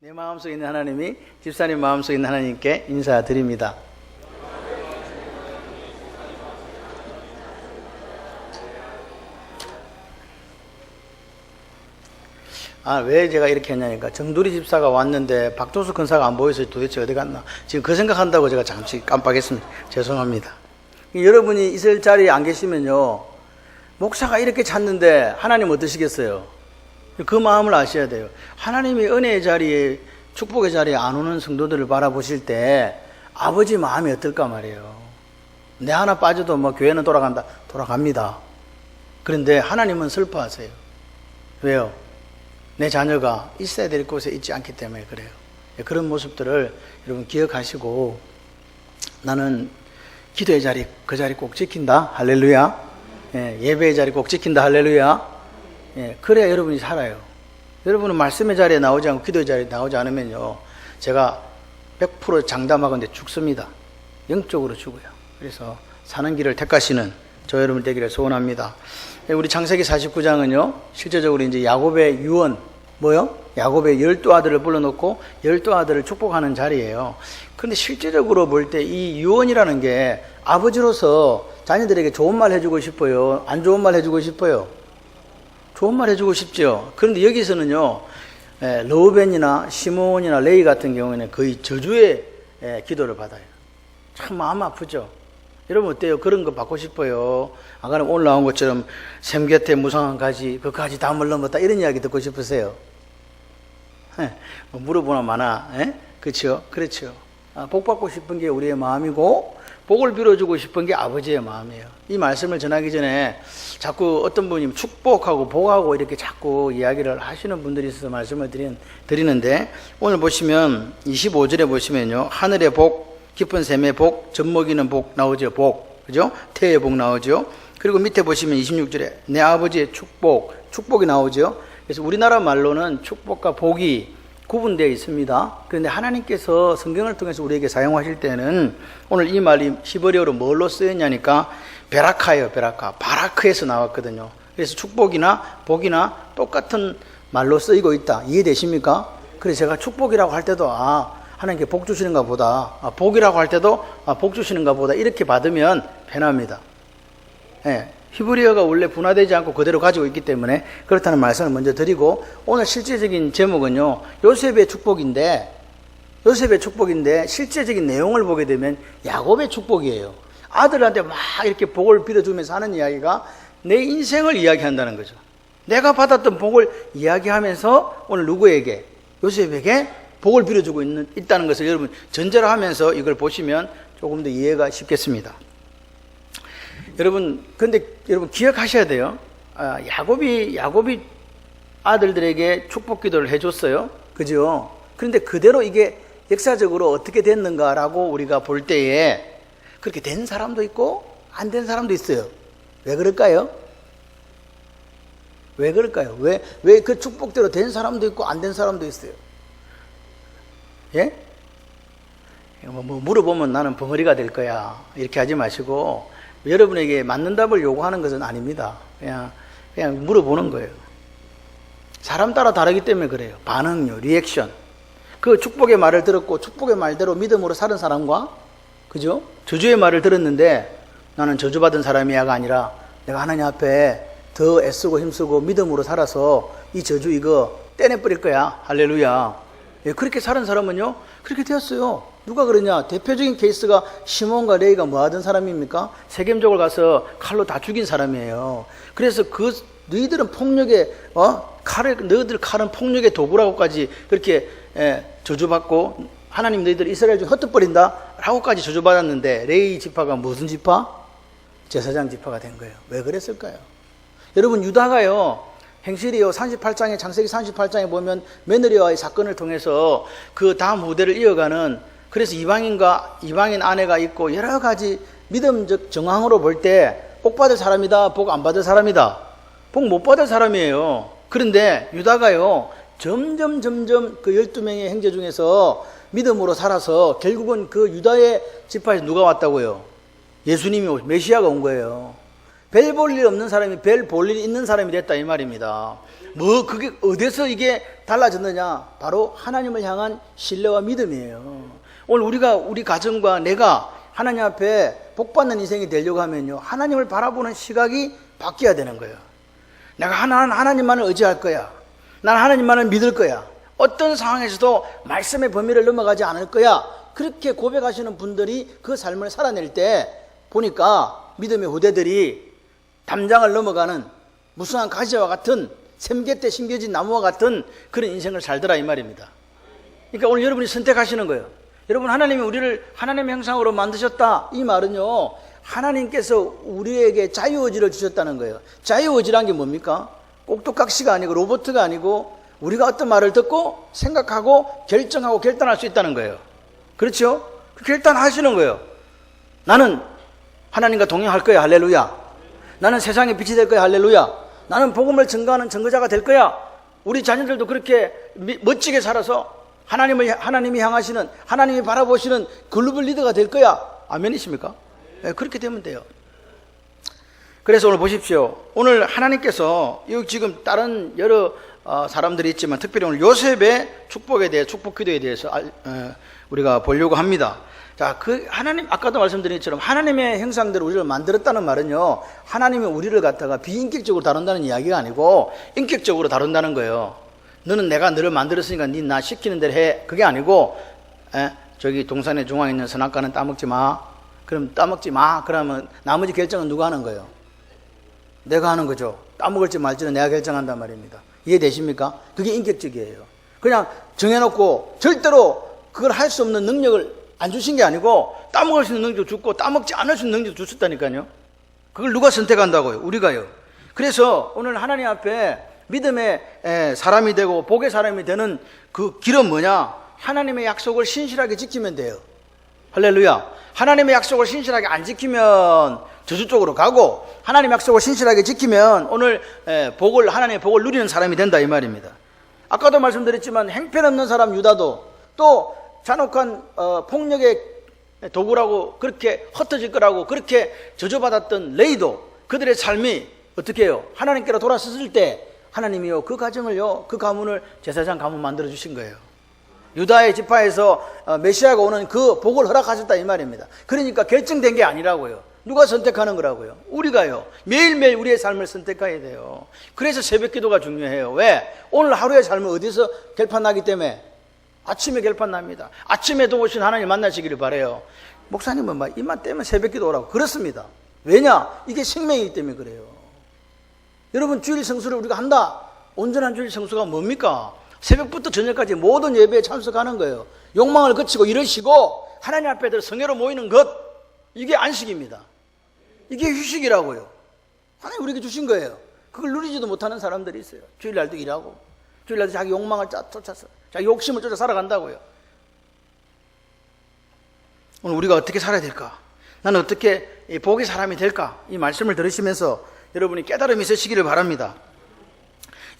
내 마음속에 있는 하나님이 집사님 마음속에 있는 하나님께 인사드립니다. 왜 제가 이렇게 했냐니까 정두리 집사가 왔는데 박종수 근사가 안 보여서 도대체 어디 갔나 지금 그 생각한다고 제가 잠시 깜빡했습니다. 죄송합니다. 여러분이 있을 자리에 안 계시면요, 목사가 이렇게 찾는데 하나님 어떠시겠어요? 그 마음을 아셔야 돼요. 하나님이 은혜의 자리에, 축복의 자리에 안 오는 성도들을 바라보실 때 아버지 마음이 어떨까 말이에요. 내 하나 빠져도 교회는 돌아간다. 돌아갑니다. 그런데 하나님은 슬퍼하세요. 왜요? 내 자녀가 있어야 될 곳에 있지 않기 때문에 그래요. 그런 모습들을 여러분 기억하시고, 나는 기도의 자리, 그 자리 꼭 지킨다. 할렐루야. 예배의 자리 꼭 지킨다. 할렐루야. 그래야 여러분이 살아요. 여러분은 말씀의 자리에 나오지 않고 기도의 자리에 나오지 않으면요, 제가 100% 장담하건대 죽습니다. 영적으로 죽어요. 그래서 사는 길을 택하시는 저 여러분 되기를 소원합니다. 우리 창세기 49장은요 실제적으로 이제 야곱의 유언, 야곱의 12아들을 불러놓고 12아들을 축복하는 자리예요. 그런데 실제적으로 볼 때 이 유언이라는 게 아버지로서 자녀들에게 좋은 말 해주고 싶어요? 안 좋은 말 해주고 싶어요? 좋은 말 해주고 싶죠. 그런데 여기서는요, 르우벤이나 시몬이나 레위 같은 경우에는 거의 저주의 기도를 받아요. 참 마음 아프죠. 여러분 어때요? 그런 거 받고 싶어요? 안 그러면 오늘 나온 것처럼 샘 곁에 무성한 가지, 그 가지 담을 넘었다, 이런 이야기 듣고 싶으세요? 물어보나 마나, 그렇죠? 그렇죠. 복 받고 싶은 게 우리의 마음이고, 복을 빌어주고 싶은 게 아버지의 마음이에요. 이 말씀을 전하기 전에 자꾸 어떤 분이 축복하고 복하고 이렇게 자꾸 이야기를 하시는 분들이 있어서 말씀을 드리는데, 오늘 보시면 25절에 보시면요, 하늘의 복, 깊은 샘의 복, 젖먹이는 복 나오죠. 복, 그죠? 태의 복 나오죠. 그리고 밑에 보시면 26절에 내 아버지의 축복이 나오죠. 그래서 우리나라 말로는 축복과 복이 구분되어 있습니다. 그런데 하나님께서 성경을 통해서 우리에게 사용하실 때는 오늘 이 말이 히브리어로 뭘로 쓰였냐니까 베라카예요. 베라카, 바라크에서 나왔거든요. 그래서 축복이나 복이나 똑같은 말로 쓰이고 있다. 이해되십니까? 그래서 제가 축복이라고 할 때도 하나님께 복 주시는가 보다, 복이라고 할 때도 복 주시는가 보다, 이렇게 받으면 편합니다. 히브리어가 원래 분화되지 않고 그대로 가지고 있기 때문에 그렇다는 말씀을 먼저 드리고, 오늘 실제적인 제목은요, 요셉의 축복인데 실제적인 내용을 보게 되면 야곱의 축복이에요. 아들한테 막 이렇게 복을 빌어주면서 하는 이야기가 내 인생을 이야기한다는 거죠. 내가 받았던 복을 이야기하면서 오늘 누구에게? 요셉에게 복을 빌어주고 있다는 것을 여러분 전제로 하면서 이걸 보시면 조금 더 이해가 쉽겠습니다. 근데 여러분 기억하셔야 돼요. 야곱이 아들들에게 축복 기도를 해줬어요. 그죠? 그런데 그대로 이게 역사적으로 어떻게 됐는가라고 우리가 볼 때에 그렇게 된 사람도 있고 안 된 사람도 있어요. 왜 그럴까요? 왜 그 축복대로 된 사람도 있고 안 된 사람도 있어요? 물어보면 나는 벙어리가 될 거야, 이렇게 하지 마시고, 여러분에게 맞는 답을 요구하는 것은 아닙니다. 그냥 물어보는 거예요. 사람 따라 다르기 때문에 그래요. 반응요, 리액션. 그 축복의 말을 들었고 축복의 말대로 믿음으로 사는 사람과, 그죠? 저주의 말을 들었는데 나는 저주받은 사람이야가 아니라 내가 하나님 앞에 더 애쓰고 힘쓰고 믿음으로 살아서 이 저주 이거 떼내버릴 거야. 할렐루야. 그렇게 사는 사람은요, 그렇게 되었어요. 누가 그러냐? 대표적인 케이스가 시몬과 레위가 뭐 하던 사람입니까? 세겜족을 가서 칼로 다 죽인 사람이에요. 그래서 너희들은 폭력의 너희들 칼은 폭력의 도구라고까지 그렇게 저주받고, 하나님 너희들 이스라엘 중 흩어버린다 라고까지 저주받았는데, 레위 지파가 무슨 지파? 제사장 지파가 된 거예요. 왜 그랬을까요? 여러분, 유다가요, 행실이요, 38장에, 창세기 38장에 보면 며느리와의 사건을 통해서 그 다음 후대를 이어가는, 그래서 이방인 아내가 있고 여러 가지 믿음적 정황으로 볼 때 복 받을 사람이다, 복 안 받을 사람이다, 복 못 받을 사람이에요. 그런데 유다가요, 점점 그 12명의 형제 중에서 믿음으로 살아서 결국은 그 유다의 지파에서 누가 왔다고요? 예수님이, 메시아가 온 거예요. 별 볼 일 없는 사람이 별 볼 일 있는 사람이 됐다, 이 말입니다. 그게 어디서 이게 달라졌느냐? 바로 하나님을 향한 신뢰와 믿음이에요. 오늘 우리 가정과 내가 하나님 앞에 복받는 인생이 되려고 하면요, 하나님을 바라보는 시각이 바뀌어야 되는 거예요. 내가 하나님만을 의지할 거야. 난 하나님만을 믿을 거야. 어떤 상황에서도 말씀의 범위를 넘어가지 않을 거야. 그렇게 고백하시는 분들이 그 삶을 살아낼 때 보니까 믿음의 후대들이 담장을 넘어가는 무성한 가지와 같은 샘곁에 심겨진 나무와 같은 그런 인생을 살더라 이 말입니다. 그러니까 오늘 여러분이 선택하시는 거예요. 여러분, 하나님이 우리를 하나님의 형상으로 만드셨다, 이 말은요, 하나님께서 우리에게 자유의지를 주셨다는 거예요. 자유의지란 게 뭡니까? 꼭두각시가 아니고 로봇가 아니고 우리가 어떤 말을 듣고 생각하고 결정하고 결단할 수 있다는 거예요. 그렇죠? 결단하시는 거예요. 나는 하나님과 동행할 거야, 할렐루야. 나는 세상의 빛이 될 거야, 할렐루야. 나는 복음을 증거하는 증거자가 될 거야. 우리 자녀들도 그렇게 멋지게 살아서 하나님이 향하시는, 하나님이 바라보시는 글로벌 리더가 될 거야. 아멘이십니까? 네, 그렇게 되면 돼요. 그래서 오늘 보십시오. 오늘 하나님께서 지금 다른 여러 사람들이 있지만 특별히 오늘 요셉의 축복에 대해, 축복 기도에 대해서 우리가 보려고 합니다. 자, 하나님, 아까도 말씀드린 것처럼 하나님의 형상대로 우리를 만들었다는 말은요, 하나님이 우리를 갖다가 비인격적으로 다룬다는 이야기가 아니고 인격적으로 다룬다는 거예요. 너는 내가 너를 만들었으니까 네 나 시키는 대로 해. 그게 아니고, 저기 동산의 중앙에 있는 선악과는 따먹지 마. 그럼 따먹지 마. 그러면 나머지 결정은 누가 하는 거예요? 내가 하는 거죠. 따먹을지 말지는 내가 결정한단 말입니다. 이해되십니까? 그게 인격적이에요. 그냥 정해놓고 절대로 그걸 할 수 없는 능력을 안 주신 게 아니고 따먹을 수 있는 능력도 주고 따먹지 않을 수 있는 능력도 주셨다니까요. 그걸 누가 선택한다고요? 우리가요. 그래서 오늘 하나님 앞에 믿음의 사람이 되고 복의 사람이 되는 그 길은 뭐냐? 하나님의 약속을 신실하게 지키면 돼요. 할렐루야. 하나님의 약속을 신실하게 안 지키면 저주 쪽으로 가고, 하나님의 약속을 신실하게 지키면 오늘 하나님의 복을 누리는 사람이 된다 이 말입니다. 아까도 말씀드렸지만 행편없는 사람 유다도, 또 잔혹한 폭력의 도구라고 그렇게 흩어질 거라고 그렇게 저주받았던 레이도, 그들의 삶이 어떻게 해요? 하나님께로 돌아섰을 때 하나님이요, 그 가정을요, 그 가문을 제사장 가문 만들어 주신 거예요. 유다의 지파에서 메시아가 오는 그 복을 허락하셨다 이 말입니다. 그러니까 결정된 게 아니라고요. 누가 선택하는 거라고요? 우리가요. 매일매일 우리의 삶을 선택해야 돼요. 그래서 새벽 기도가 중요해요. 왜? 오늘 하루의 삶은 어디서 결판나기 때문에? 아침에 결판납니다. 아침에도 오신 하나님 만나시기를 바라요. 목사님은 막 입만 떼면 새벽 기도 오라고. 그렇습니다. 왜냐? 이게 생명이기 때문에 그래요. 여러분, 주일 성수를 우리가 한다. 온전한 주일 성수가 뭡니까? 새벽부터 저녁까지 모든 예배에 참석하는 거예요. 욕망을 거치고 이러시고 하나님 앞에 성회로 모이는 것, 이게 안식입니다. 이게 휴식이라고요. 하나님 우리에게 주신 거예요. 그걸 누리지도 못하는 사람들이 있어요. 주일날도 일하고, 주일날도 자기 욕망을 쫓아서, 자기 욕심을 쫓아 살아간다고요. 오늘 우리가 어떻게 살아야 될까? 나는 어떻게 복의 사람이 될까? 이 말씀을 들으시면서 여러분이 깨달음이 있으시기를 바랍니다.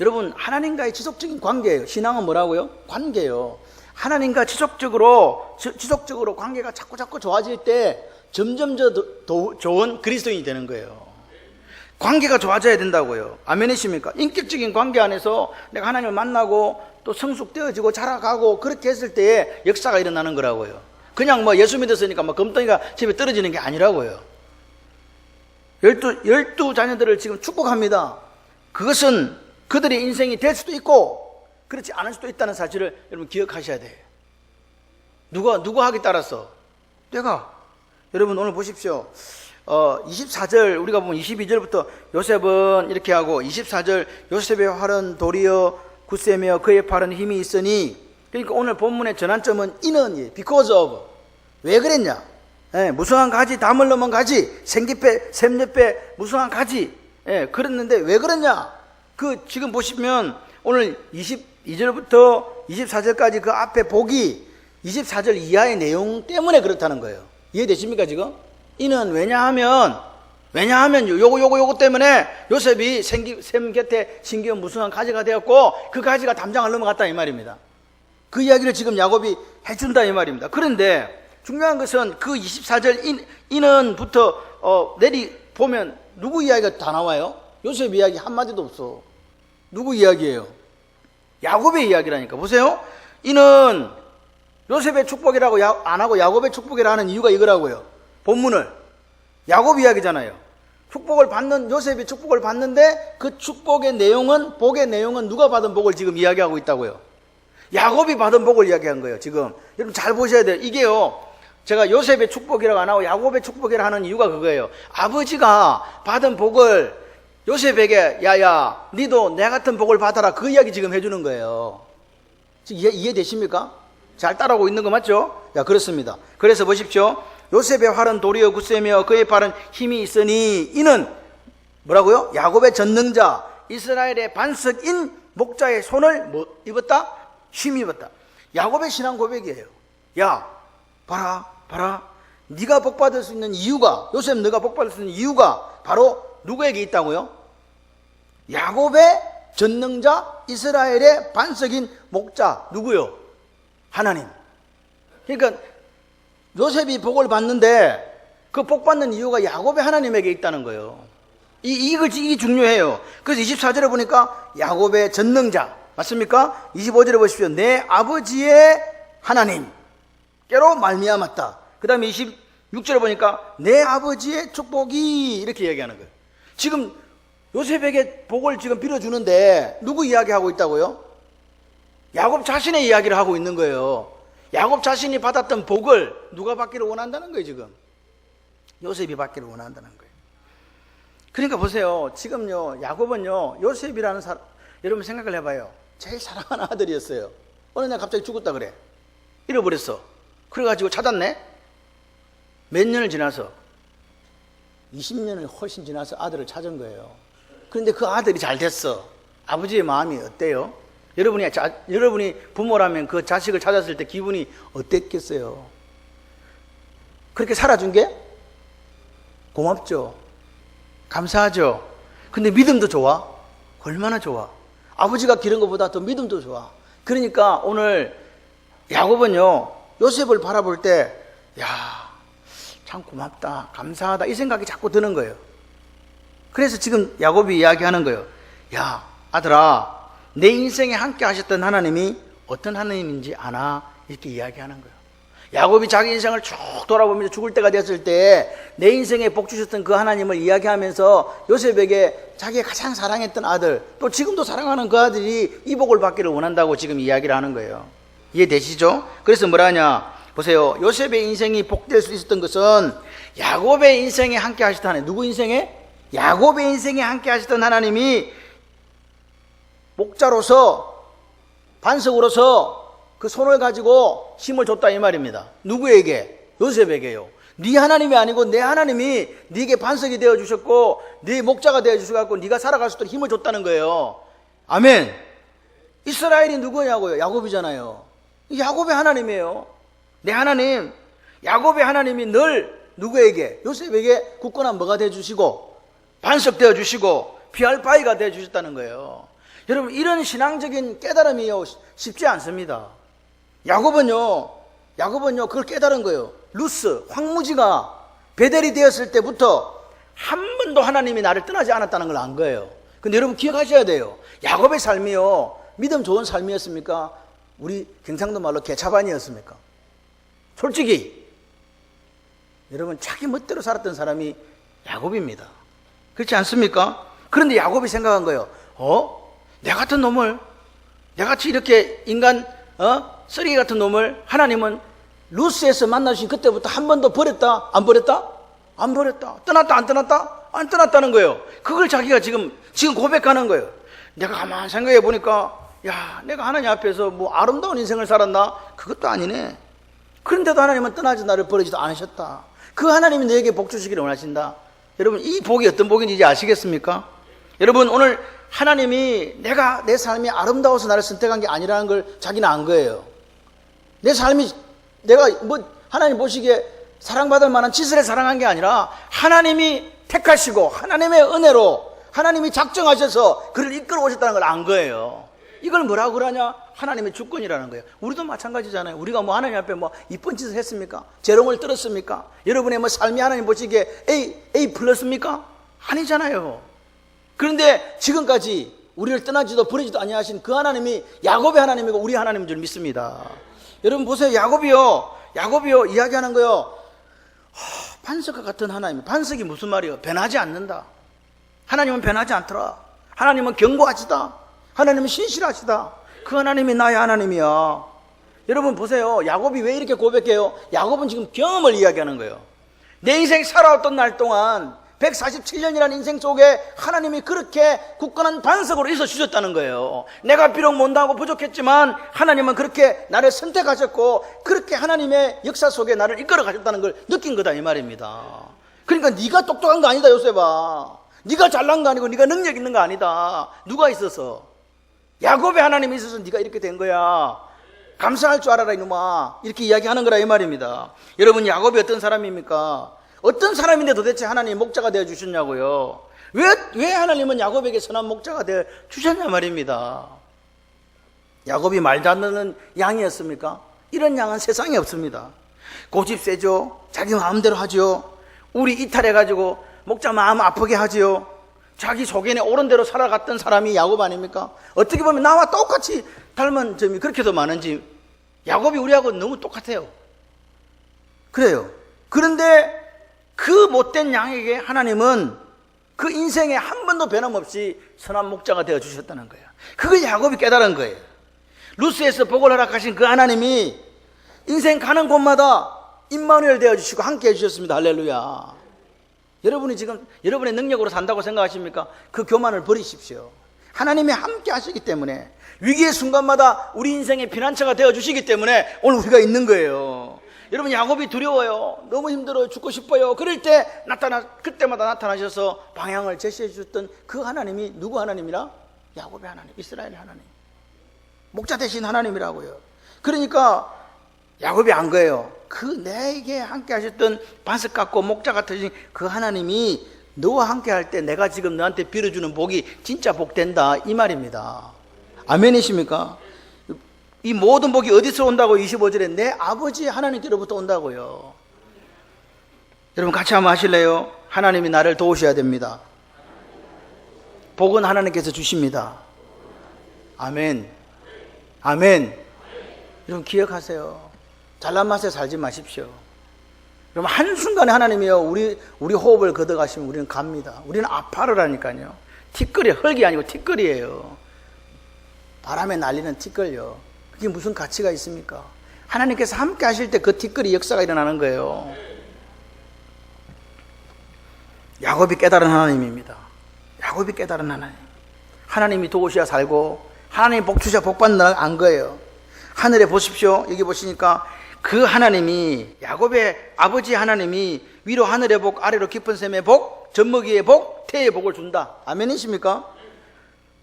여러분, 하나님과의 지속적인 관계예요. 신앙은 뭐라고요? 관계예요. 하나님과 지속적으로 관계가 자꾸 좋아질 때 점점 더 좋은 그리스도인이 되는 거예요. 관계가 좋아져야 된다고요. 아멘이십니까? 인격적인 관계 안에서 내가 하나님을 만나고 또 성숙되어지고 자라가고 그렇게 했을 때에 역사가 일어나는 거라고요. 그냥 뭐 예수 믿었으니까 뭐 금덩이가 집에 떨어지는 게 아니라고요. 12 자녀들을 지금 축복합니다. 그것은 그들의 인생이 될 수도 있고 그렇지 않을 수도 있다는 사실을 여러분 기억하셔야 돼요. 누가 하기 따라서? 내가. 여러분 오늘 보십시오. 24절 우리가 보면 22절부터 요셉은 이렇게 하고 24절 요셉의 활은 도리어 굳세며 그의 팔은 힘이 있으니, 그러니까 오늘 본문의 전환점은 이는 because of. 왜 그랬냐? 무성한 가지, 담을 넘은 가지, 생기패, 샘잎에 무성한 가지. 그랬는데 왜 그랬냐? 지금 보시면 오늘 22절부터 24절까지 그 앞에 복이 24절 이하의 내용 때문에 그렇다는 거예요. 이해되십니까 지금? 이는 왜냐하면 요거 때문에 요셉이 샘 곁에 신기한 무성한 가지가 되었고 그 가지가 담장을 넘어갔다 이 말입니다. 그 이야기를 지금 야곱이 해준다 이 말입니다. 그런데 중요한 것은 그 24절 인은부터 내리 보면 누구 이야기가 다 나와요? 요셉 이야기 한마디도 없어. 누구 이야기예요? 야곱의 이야기라니까. 보세요. 이는 요셉의 축복이라고 안 하고 야곱의 축복이라 하는 이유가 이거라고요. 본문을. 야곱 이야기잖아요. 축복을 받는, 요셉이 축복을 받는데 그 축복의 내용은, 복의 내용은 누가 받은 복을 지금 이야기하고 있다고요. 야곱이 받은 복을 이야기한 거예요. 지금 여러분 잘 보셔야 돼요. 이게요, 제가 요셉의 축복이라고 안 하고 야곱의 축복이라 하는 이유가 그거예요. 아버지가 받은 복을 요셉에게, 야야 니도 내 같은 복을 받아라, 그 이야기 지금 해주는 거예요. 지금 이해되십니까? 잘 따라오고 있는 거 맞죠? 야, 그렇습니다. 그래서 보십시오. 요셉의 활은 도리어 굳세며 그의 팔은 힘이 있으니 이는 뭐라고요? 야곱의 전능자 이스라엘의 반석인 목자의 손을 뭐 입었다? 힘입었다. 야곱의 신앙 고백이에요. 야, 봐라. 네가 복받을 수 있는 이유가, 요셉 네가 복받을 수 있는 이유가 바로 누구에게 있다고요? 야곱의 전능자 이스라엘의 반석인 목자. 누구요? 하나님. 그러니까 요셉이 복을 받는데 그 복 받는 이유가 야곱의 하나님에게 있다는 거예요. 이게 중요해요. 그래서 24절에 보니까 야곱의 전능자 맞습니까? 25절에 보십시오. 내 아버지의 하나님께로 말미암았다. 그 다음에 26절에 보니까 내 아버지의 축복이, 이렇게 얘기하는 거예요. 지금 요셉에게 복을 지금 빌어주는데 누구 이야기하고 있다고요? 야곱 자신의 이야기를 하고 있는 거예요. 야곱 자신이 받았던 복을 누가 받기를 원한다는 거예요. 지금 요셉이 받기를 원한다는 거예요. 그러니까 보세요. 지금요, 야곱은요, 요셉이라는 사람, 여러분 생각을 해봐요. 제일 사랑하는 아들이었어요. 어느 날 갑자기 죽었다 그래. 잃어버렸어. 그래가지고 찾았네. 몇 년을 지나서, 20년을 훨씬 지나서 아들을 찾은 거예요. 그런데 그 아들이 잘 됐어. 아버지의 마음이 어때요? 여러분이 부모라면 그 자식을 찾았을 때 기분이 어땠겠어요? 그렇게 살아준 게 고맙죠. 감사하죠. 근데 믿음도 좋아. 얼마나 좋아. 아버지가 기른 것보다 더 믿음도 좋아. 그러니까 오늘 야곱은요, 요셉을 바라볼 때, 야, 참 고맙다, 감사하다, 이 생각이 자꾸 드는 거예요. 그래서 지금 야곱이 이야기하는 거예요. 야, 아들아, 내 인생에 함께 하셨던 하나님이 어떤 하나님인지 아나? 이렇게 이야기하는 거예요. 야곱이 자기 인생을 쭉 돌아보면서 죽을 때가 됐을 때 내 인생에 복 주셨던 그 하나님을 이야기하면서 요셉에게 자기가 가장 사랑했던 아들, 또 지금도 사랑하는 그 아들이 이 복을 받기를 원한다고 지금 이야기를 하는 거예요. 이해되시죠? 그래서 뭐라 하냐, 보세요. 요셉의 인생이 복될 수 있었던 것은 야곱의 인생에 함께 하셨던 하나님. 누구 인생에? 야곱의 인생에 함께 하셨던 하나님이 목자로서, 반석으로서 그 손을 가지고 힘을 줬다 이 말입니다. 누구에게? 요셉에게요. 네 하나님이 아니고 내 하나님이 네게 반석이 되어주셨고 네 목자가 되어주셔서 네가 살아갈 수 있도록 힘을 줬다는 거예요. 아멘. 이스라엘이 누구냐고요? 야곱이잖아요. 야곱의 하나님이에요. 내 하나님, 야곱의 하나님이 늘 누구에게? 요셉에게 굳건한 뭐가 되어주시고 반석 되어주시고 피할 바위가 되어주셨다는 거예요. 여러분, 이런 신앙적인 깨달음이요, 쉽지 않습니다. 야곱은요, 그걸 깨달은 거예요. 루스, 황무지가 베델이 되었을 때부터 한 번도 하나님이 나를 떠나지 않았다는 걸 안 거예요. 근데 여러분 기억하셔야 돼요. 야곱의 삶이요, 믿음 좋은 삶이었습니까? 우리 경상도 말로 개차반이었습니까? 솔직히 여러분, 자기 멋대로 살았던 사람이 야곱입니다. 그렇지 않습니까? 그런데 야곱이 생각한 거예요. 내 같은 놈을, 내같이 이렇게 인간 쓰레기 같은 놈을 하나님은 루스에서 만나주신 그때부터 한 번도 버렸다? 안 버렸다? 안 버렸다. 떠났다? 안 떠났다? 안 떠났다는 거예요. 그걸 자기가 지금 고백하는 거예요. 내가 가만히 생각해 보니까, 야, 내가 하나님 앞에서 뭐 아름다운 인생을 살았나? 그것도 아니네. 그런데도 하나님은 떠나지 나를 버리지도 않으셨다. 그 하나님이 너에게 복 주시기를 원하신다. 여러분, 이 복이 어떤 복인지 이제 아시겠습니까? 여러분, 오늘 하나님이 내가 내 삶이 아름다워서 나를 선택한 게 아니라는 걸 자기는 안 거예요. 내 삶이 내가 하나님 보시기에 사랑받을 만한 짓을 해 사랑한 게 아니라 하나님이 택하시고 하나님의 은혜로 하나님이 작정하셔서 그를 이끌어 오셨다는 걸 안 거예요. 이걸 뭐라고 그러냐? 하나님의 주권이라는 거예요. 우리도 마찬가지잖아요. 우리가 뭐 하나님 앞에 뭐 이쁜 짓을 했습니까? 재롱을 떨었습니까? 여러분의 뭐 삶이 하나님 보시기에 A 플러스입니까? 아니잖아요. 그런데 지금까지 우리를 떠나지도 버리지도 아니하신 그 하나님이 야곱의 하나님이고 우리 하나님인 줄 믿습니다. 여러분 보세요. 야곱이요 이야기하는 거요. 반석과 같은 하나님. 반석이 무슨 말이에요? 변하지 않는다. 하나님은 변하지 않더라. 하나님은 견고하시다. 하나님은 신실하시다. 그 하나님이 나의 하나님이야. 여러분 보세요. 야곱이 왜 이렇게 고백해요? 야곱은 지금 경험을 이야기하는 거예요. 내 인생 살아왔던 날 동안 147년이라는 인생 속에 하나님이 그렇게 굳건한 반석으로 있어 주셨다는 거예요. 내가 비록 못나고 부족했지만 하나님은 그렇게 나를 선택하셨고 그렇게 하나님의 역사 속에 나를 이끌어 가셨다는 걸 느낀 거다 이 말입니다. 그러니까 네가 똑똑한 거 아니다 요셉아. 네가 잘난 거 아니고 네가 능력 있는 거 아니다. 누가 있어서? 야곱의 하나님이 있어서 네가 이렇게 된 거야. 감사할 줄 알아라 이놈아. 이렇게 이야기하는 거라 이 말입니다. 여러분 야곱이 어떤 사람입니까? 어떤 사람인데 도대체 하나님 목자가 되어 주셨냐고요. 왜 하나님은 야곱에게 선한 목자가 되어 주셨냐 말입니다. 야곱이 말 잘 듣는 양이었습니까? 이런 양은 세상에 없습니다. 고집 세죠. 자기 마음대로 하죠. 우리 이탈해가지고 목자 마음 아프게 하지요. 자기 소견에 옳은 대로 살아갔던 사람이 야곱 아닙니까? 어떻게 보면 나와 똑같이 닮은 점이 그렇게 더 많은지 야곱이 우리하고 너무 똑같아요. 그래요. 그런데 그 못된 양에게 하나님은 그 인생에 한 번도 변함없이 선한 목자가 되어 주셨다는 거예요. 그걸 야곱이 깨달은 거예요. 루스에서 복을 허락하신 그 하나님이 인생 가는 곳마다 임마누엘 되어 주시고 함께 해주셨습니다. 할렐루야. 여러분이 지금 여러분의 능력으로 산다고 생각하십니까? 그 교만을 버리십시오. 하나님이 함께 하시기 때문에 위기의 순간마다 우리 인생의 피난처가 되어 주시기 때문에 오늘 우리가 있는 거예요. 여러분 야곱이 두려워요. 너무 힘들어요. 죽고 싶어요. 그럴 때 그때마다 나타나셔서 방향을 제시해 주셨던 그 하나님이 누구 하나님이라? 야곱의 하나님, 이스라엘의 하나님, 목자 되신 하나님이라고요. 그러니까 야곱이 안 거예요. 그 내게 함께 하셨던 반석 같고 목자 같으신 그 하나님이 너와 함께 할 때 내가 지금 너한테 빌어주는 복이 진짜 복된다 이 말입니다. 아멘이십니까? 이 모든 복이 어디서 온다고? 25절에 내 아버지 하나님께로부터 온다고요. 여러분 같이 한번 하실래요? 하나님이 나를 도우셔야 됩니다. 복은 하나님께서 주십니다. 아멘. 아멘. 여러분 기억하세요. 잘난 맛에 살지 마십시오. 여러분 한순간에 하나님이요 우리 호흡을 걷어가시면 우리는 갑니다. 우리는 아파르라니까요. 티끌이 흙이 아니고 티끌이에요. 바람에 날리는 티끌요. 그게 무슨 가치가 있습니까? 하나님께서 함께 하실 때 그 티끌이 역사가 일어나는 거예요. 야곱이 깨달은 하나님입니다. 야곱이 깨달은 하나님. 하나님이 도우셔야 살고 하나님이 복 주셔야 복 받는다는 안 거예요. 하늘에 보십시오. 여기 보시니까 그 하나님이 야곱의 아버지 하나님이 위로 하늘의 복 아래로 깊은 샘의 복 젖먹이의 복 태의 복을 준다. 아멘이십니까?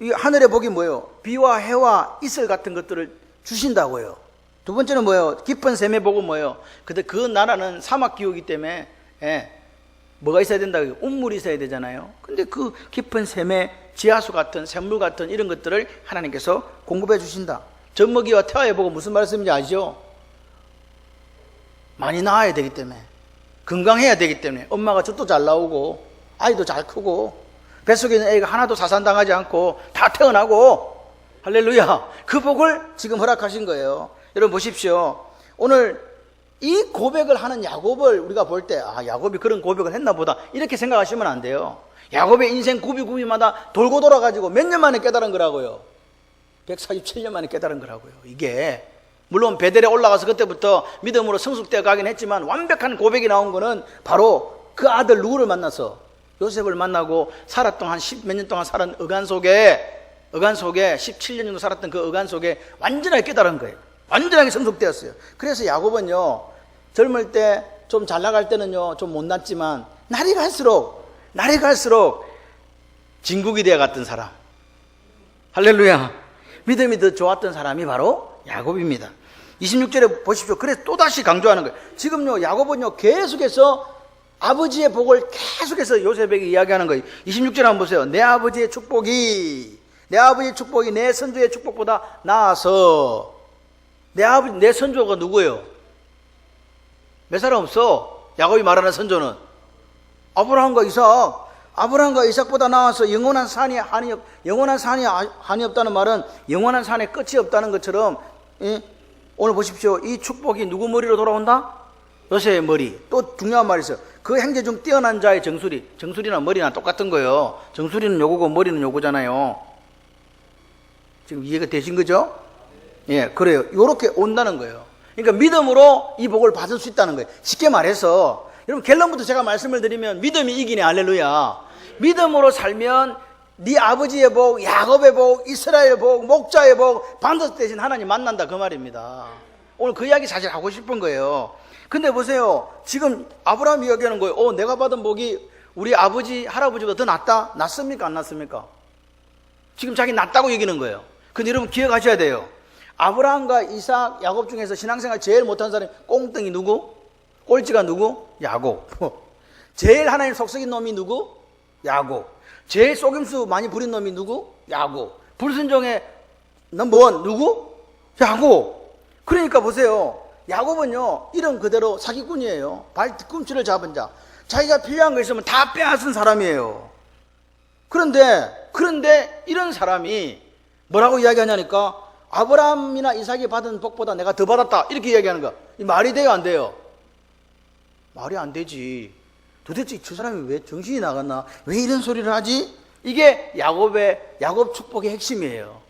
이 하늘의 복이 뭐예요? 비와 해와 이슬 같은 것들을 주신다고요. 두 번째는 뭐예요? 깊은 샘의 복은 뭐예요? 근데 그 나라는 사막 기후이기 때문에 뭐가 있어야 된다고요? 운물이 있어야 되잖아요. 근데 그 깊은 샘의 지하수 같은 샘물 같은 이런 것들을 하나님께서 공급해 주신다. 젖먹이와 태아의 복은 무슨 말씀인지 아시죠? 많이 낳아야 되기 때문에 건강해야 되기 때문에 엄마가 젖도 잘 나오고 아이도 잘 크고 뱃속에 있는 애가 하나도 사산당하지 않고 다 태어나고 할렐루야. 그 복을 지금 허락하신 거예요. 여러분 보십시오. 오늘 이 고백을 하는 야곱을 우리가 볼 때 야곱이 그런 고백을 했나 보다 이렇게 생각하시면 안 돼요. 야곱의 인생 구비구비마다 돌고 돌아가지고 몇 년 만에 깨달은 거라고요. 147년 만에 깨달은 거라고요. 이게 물론 베델에 올라가서 그때부터 믿음으로 성숙되어 가긴 했지만 완벽한 고백이 나온 거는 바로 그 아들 누구를 만나서 요셉을 만나고 살았던 한 10몇 년 동안 살은 어간 속에 17년 정도 살았던 그 어간 속에 완전하게 깨달은 거예요. 완전하게 성숙되었어요. 그래서 야곱은요 젊을 때 좀 잘 나갈 때는요 좀 못났지만 날이 갈수록 진국이 되어 갔던 사람, 할렐루야, 믿음이 더 좋았던 사람이 바로 야곱입니다. 26절에 보십시오. 그래서 또다시 강조하는 거예요. 지금요 야곱은요 계속해서 아버지의 복을 계속해서 요셉에게 이야기하는 거예요. 26절 한번 보세요. 내 아버지의 축복이 내 선조의 축복보다 나아서. 내 선조가 누구예요? 몇 사람 없어. 야곱이 말하는 선조는 아브라함과 이삭. 아브라함과 이삭보다 나와서 영원한 산이 한이 없다는 말은 영원한 산에 끝이 없다는 것처럼, 오늘 보십시오. 이 축복이 누구 머리로 돌아온다? 요셉의 머리. 또 중요한 말이 있어요. 그 행제 중 뛰어난 자의 정수리나 머리나 똑같은 거예요. 정수리는 요거고 머리는 요거잖아요. 지금 이해가 되신 거죠? 예, 그래요. 요렇게 온다는 거예요. 그러니까 믿음으로 이 복을 받을 수 있다는 거예요. 쉽게 말해서, 여러분 결론부터 제가 말씀을 드리면 믿음이 이기네. 할렐루야. 믿음으로 살면 네 아버지의 복, 야곱의 복, 이스라엘의 복, 목자의 복 반드시 대신 하나님 만난다, 그 말입니다. 오늘 그 이야기 사실 하고 싶은 거예요. 근데 보세요. 지금 아브라함 이야기하는 거예요. 내가 받은 복이 우리 아버지, 할아버지보다 더 낫다? 낫습니까? 안 낫습니까? 지금 자기 낫다고 얘기하는 거예요. 근데 여러분 기억하셔야 돼요. 아브라함과 이삭, 야곱 중에서 신앙생활 제일 못한 사람이 꽁땡이 누구? 꼴찌가 누구? 야곱. 제일 하나님 속썩인 놈이 누구? 야곱. 제일 속임수 많이 부린 놈이 누구? 야곱. 불순종의 넘버원 누구? 야곱. 그러니까 보세요. 야곱은요, 이름 그대로 사기꾼이에요. 발 뒤꿈치를 잡은 자. 자기가 필요한 거 있으면 다 빼앗은 사람이에요. 그런데 이런 사람이 뭐라고 이야기하냐니까, 아브라함이나 이삭이 받은 복보다 내가 더 받았다, 이렇게 이야기하는 거. 이 말이 돼요, 안 돼요? 말이 안 되지. 도대체 저 사람이 왜 정신이 나갔나? 왜 이런 소리를 하지? 이게 야곱 축복의 핵심이에요.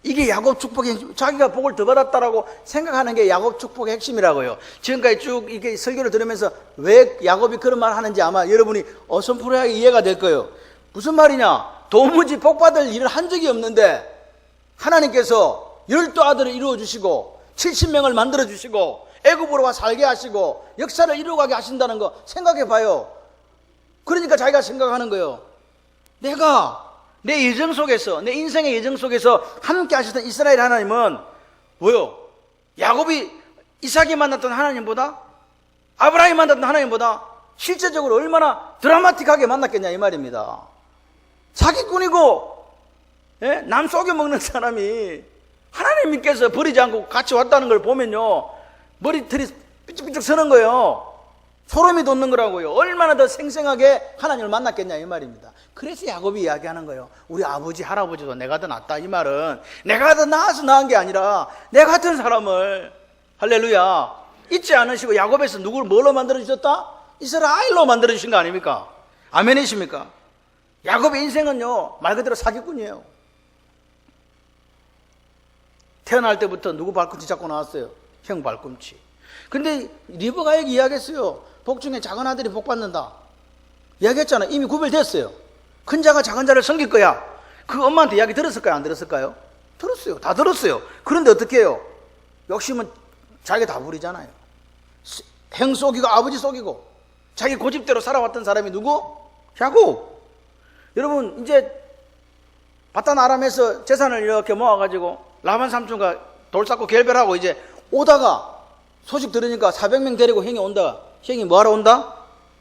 이게 야곱 축복의 핵심. 자기가 복을 더 받았다라고 생각하는 게 야곱 축복의 핵심이라고요. 지금까지 쭉 이렇게 설교를 들으면서 왜 야곱이 그런 말 하는지 아마 여러분이 어슴푸레하게 이해가 될 거예요. 무슨 말이냐? 도무지 복 받을 일을 한 적이 없는데 하나님께서 12아들을 이루어 주시고 70명을 만들어 주시고 애굽으로 와 살게 하시고 역사를 이루어가게 하신다는 거 생각해 봐요. 그러니까 자기가 생각하는 거예요. 내가 내 예정 속에서, 내 인생의 예정 속에서 함께 하셨던 이스라엘 하나님은 뭐요? 야곱이 이삭이 만났던 하나님보다, 아브라함이 만났던 하나님보다 실제적으로 얼마나 드라마틱하게 만났겠냐 이 말입니다. 사기꾼이고 남 속여먹는 사람이 하나님께서 버리지 않고 같이 왔다는 걸 보면요, 머리털이 삐쭉삐쭉 서는 거예요. 소름이 돋는 거라고요. 얼마나 더 생생하게 하나님을 만났겠냐 이 말입니다. 그래서 야곱이 이야기하는 거예요. 우리 아버지, 할아버지도 내가 더 낫다. 이 말은 내가 더 나아서 나은 게 아니라 내 같은 사람을, 할렐루야, 잊지 않으시고 야곱에서 누구를 뭘로 만들어주셨다? 이스라엘로 만들어주신 거 아닙니까? 아멘이십니까? 야곱의 인생은요, 말 그대로 사기꾼이에요. 태어날 때부터 누구 발꿈치 잡고 나왔어요? 형 발꿈치. 근데 리브가에게 이야기했어요. 복 중에 작은 아들이 복 받는다. 이야기했잖아. 이미 구별됐어요. 큰 자가 작은 자를 섬길 거야. 그 엄마한테 이야기 들었을까요? 안 들었을까요? 들었어요. 다 들었어요. 그런데 어떻게 해요? 욕심은 자기가 다 부리잖아요. 형 속이고 아버지 속이고 자기 고집대로 살아왔던 사람이 누구? 야곱. 여러분, 이제 바단 아람에서 재산을 이렇게 모아가지고 라반 삼촌과 돌 쌓고 결별하고 이제 오다가 소식 들으니까 400명 데리고 형이 온다. 형이 뭐하러 온다?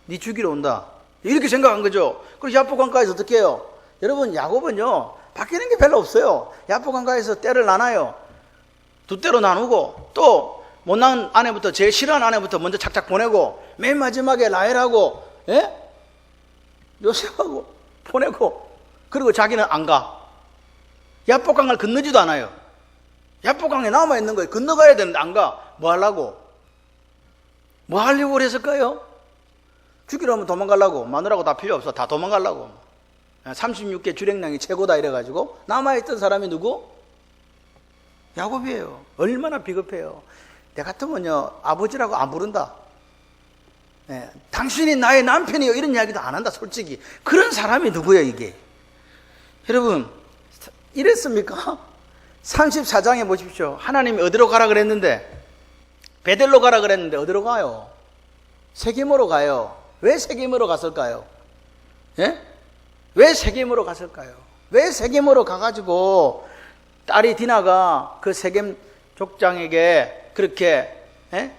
네 죽이러 온다. 이렇게 생각한 거죠. 그리고 야복강가에서 어떻게 해요? 여러분, 야곱은요, 바뀌는 게 별로 없어요. 야복강가에서 때를 나눠요. 두 때로 나누고, 또 못난 아내부터, 제일 싫어하는 아내부터 먼저 착착 보내고, 맨 마지막에 라헬하고 요셉하고 보내고, 그리고 자기는 안 가. 야복강을 건너지도 않아요. 야복강에 남아있는 거예요. 건너가야 되는데 안 가. 뭐 하려고? 뭐 하려고 그랬을까요? 죽이러 하면 도망가려고. 마누라고 다 필요 없어. 다 도망가려고. 36개 주력량이 최고다 이래가지고 남아있던 사람이 누구? 야곱이에요. 얼마나 비겁해요. 내 같으면요, 아버지라고 안 부른다. 당신이 나의 남편이요, 이런 이야기도 안 한다. 솔직히 그런 사람이 누구예요 이게? 여러분, 이랬습니까? 34장에 보십시오. 하나님이 어디로 가라 그랬는데, 베델로 가라 그랬는데 어디로 가요? 세겜으로 가요. 왜 세겜으로 갔을까요? 왜 세겜으로 갔을까요? 왜 세겜으로 가가지고 딸이 디나가 그 세겜 족장에게 그렇게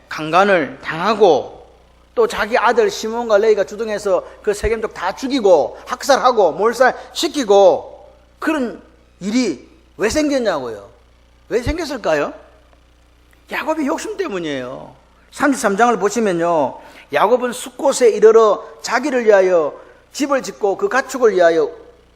강간을 당하고, 또 자기 아들 시몬과 레이가 주동해서 그 세겜족 다 죽이고 학살하고 몰살시키고, 그런 일이 왜 생겼냐고요? 왜 생겼을까요? 야곱의 욕심 때문이에요. 33장을 보시면요, 야곱은 숫곳에 이르러 자기를 위하여 집을 짓고 그 가축을 위하여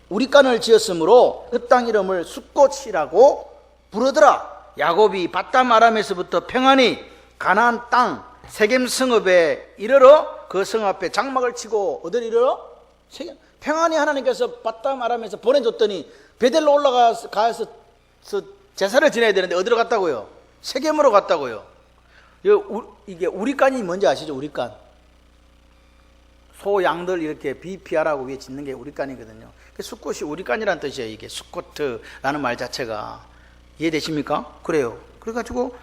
우리간을 지었으므로 그 땅 이름을 숫꽃이라고 부르더라. 야곱이 밧담 아람에서부터 평안히 가나안 땅 세겜 성읍에 이르러 그 성 앞에 장막을 치고 어디를 이르러? 세겜. 평안히 하나님께서 밧담 아람에서 보내줬더니 베델로 올라가서 제사를 지내야 되는데 어디로 갔다고요? 세겜으로 갔다고요. 이게 우리간이 뭔지 아시죠? 우리간. 소, 양들 이렇게 비피하라고 위에 짓는 게 우리간이거든요. 숫꽃이 우리간이라는 뜻이에요. 이게 숫코트라는 말 자체가. 이해되십니까? 그래요. 그래가지고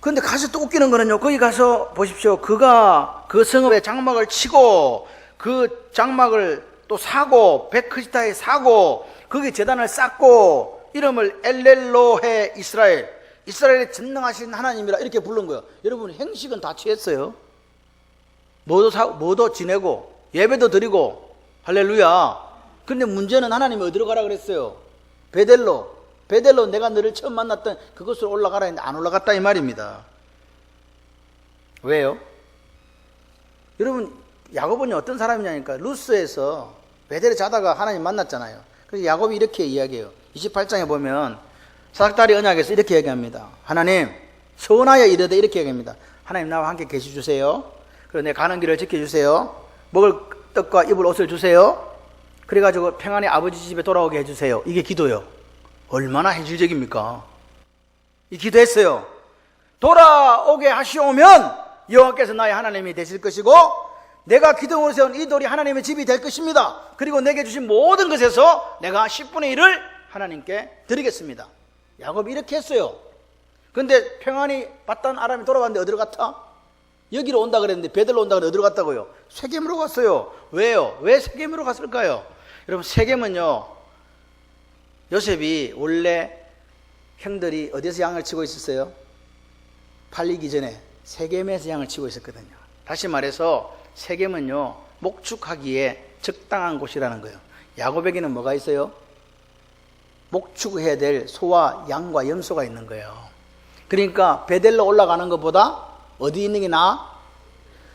근데 가서 또 웃기는 거는요, 거기 가서 보십시오. 그가 그 성읍에 장막을 치고 그 장막을 또 사고 베크시타에 사고 거기 제단을 쌓고 이름을 엘렐로헤 이스라엘, 이스라엘의 전능하신 하나님이라 이렇게 부른 거예요. 여러분 행식은 다 취했어요. 뭐도 지내고 예배도 드리고 할렐루야. 근데 문제는 하나님이 어디로 가라 그랬어요? 베델로 내가 너를 처음 만났던 그곳으로 올라가라 했는데 안 올라갔다 이 말입니다. 왜요? 여러분 야곱은 어떤 사람이냐니까 루스에서 베델에 자다가 하나님 만났잖아요. 그래서 야곱이 이렇게 이야기해요. 28장에 보면 사닥다리 언약에서 이렇게 얘기합니다. 하나님 선하여 이르되 이렇게 얘기합니다. 하나님 나와 함께 계시 주세요. 그리고 내 가는 길을 지켜주세요. 먹을 떡과 입을 옷을 주세요. 그래가지고 평안히 아버지 집에 돌아오게 해주세요. 이게 기도요. 얼마나 현실적입니까? 이 기도했어요. 돌아오게 하시오면 여호와께서 나의 하나님이 되실 것이고 내가 기둥으로 세운 이 돌이 하나님의 집이 될 것입니다. 그리고 내게 주신 모든 것에서 내가 10분의 1을 하나님께 드리겠습니다. 야곱이 이렇게 했어요. 근데 평안히 밧단 아람이 돌아갔는데 어디로 갔다? 여기로 온다 그랬는데 베들로 온다 그랬는데 어디로 갔다고요? 세겜으로 갔어요. 왜요? 왜 세겜으로 갔을까요? 여러분 세겜은요, 요셉이 원래 형들이 어디서 양을 치고 있었어요? 팔리기 전에 세겜에서 양을 치고 있었거든요. 다시 말해서 세겜은요 목축하기에 적당한 곳이라는 거예요. 야곱에게는 뭐가 있어요? 목축해야 될 소와 양과 염소가 있는 거예요. 그러니까 베델로 올라가는 것보다 어디 있는 게 나아?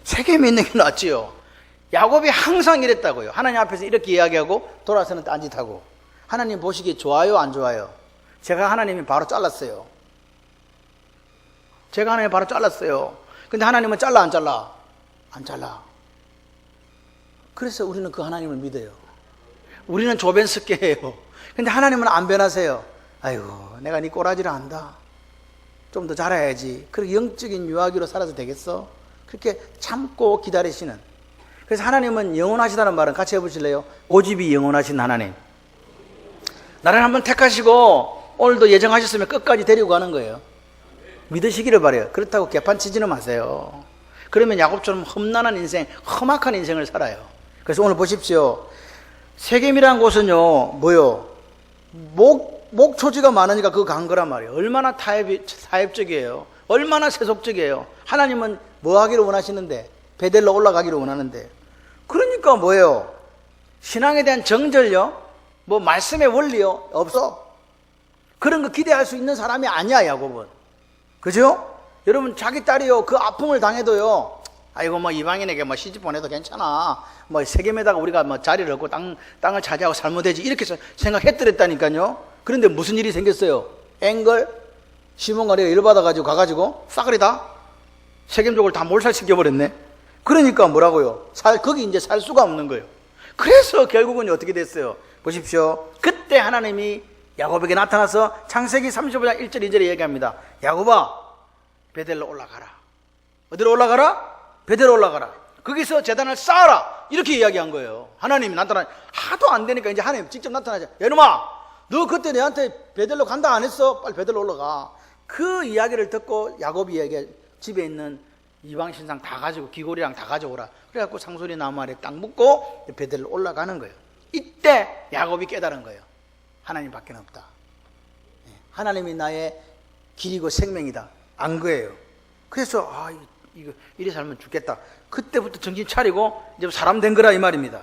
세겜에 있는 게 낫지요. 야곱이 항상 이랬다고요. 하나님 앞에서 이렇게 이야기하고 돌아서는 딴짓하고. 하나님 보시기에 좋아요 안 좋아요? 제가 하나님이 바로 잘랐어요. 근데 하나님은 잘라 안 잘라? 안 잘라. 그래서 우리는 그 하나님을 믿어요. 우리는 조변스케예요. 근데 하나님은 안 변하세요. 아이고 내가 네 꼬라지를 안다. 좀 더 잘해야지. 그렇게 영적인 유아기로 살아도 되겠어? 그렇게 참고 기다리시는. 그래서 하나님은 영원하시다는 말은 같이 해보실래요? 고집이 영원하신 하나님. 나를 한번 택하시고 오늘도 예정하셨으면 끝까지 데리고 가는 거예요. 믿으시기를 바라요. 그렇다고 개판 치지는 마세요. 그러면 야곱처럼 험난한 인생, 험악한 인생을 살아요. 그래서 오늘 보십시오. 세겜이라는 곳은요 뭐요? 목초지가 많으니까 그거 간 거란 말이에요. 얼마나 타협적이에요. 얼마나 세속적이에요. 하나님은 뭐 하기를 원하시는데? 베델로 올라가기를 원하는데. 그러니까 뭐예요? 신앙에 대한 정절요? 뭐 말씀의 원리요? 없어. 그런 거 기대할 수 있는 사람이 아니야 야곱은. 그죠? 여러분 자기 딸이요 그 아픔을 당해도요 아이고 뭐 이방인에게 뭐 시집 보내도 괜찮아. 뭐 세겜에다가 우리가 뭐 자리를 얻고 땅을 차지하고 살면 되지 이렇게 생각했더랬다니까요. 그런데 무슨 일이 생겼어요? 앵걸 시몬과 레가 열받아가지고 가가지고 싸그리 다 세겜족을 다 몰살시켜버렸네. 그러니까 뭐라고요? 거기 이제 살 수가 없는 거예요. 그래서 결국은 어떻게 됐어요? 보십시오. 그때 하나님이 야곱에게 나타나서 창세기 35장 1절 2절에 얘기합니다. 야곱아 베델로 올라가라. 어디로 올라가라? 베델로 올라가라. 거기서 제단을 쌓아라. 이렇게 이야기한 거예요. 하나님이 나타나. 하도 안 되니까 이제 하나님 직접 나타나자. 야 이놈아 너 그때 내한테 베델로 간다 안 했어? 빨리 베델로 올라가. 그 이야기를 듣고 야곱이 집에 있는 이방 신상 다 가지고 귀고리랑 다 가져오라. 그래갖고 상소리 나무 아래 딱 묶고 베델로 올라가는 거예요. 이때 야곱이 깨달은 거예요. 하나님밖에 없다. 하나님이 나의 길이고 생명이다. 안 거예요. 그래서 이거 이래 살면 죽겠다. 그때부터 정신 차리고 이제 사람 된 거라 이 말입니다.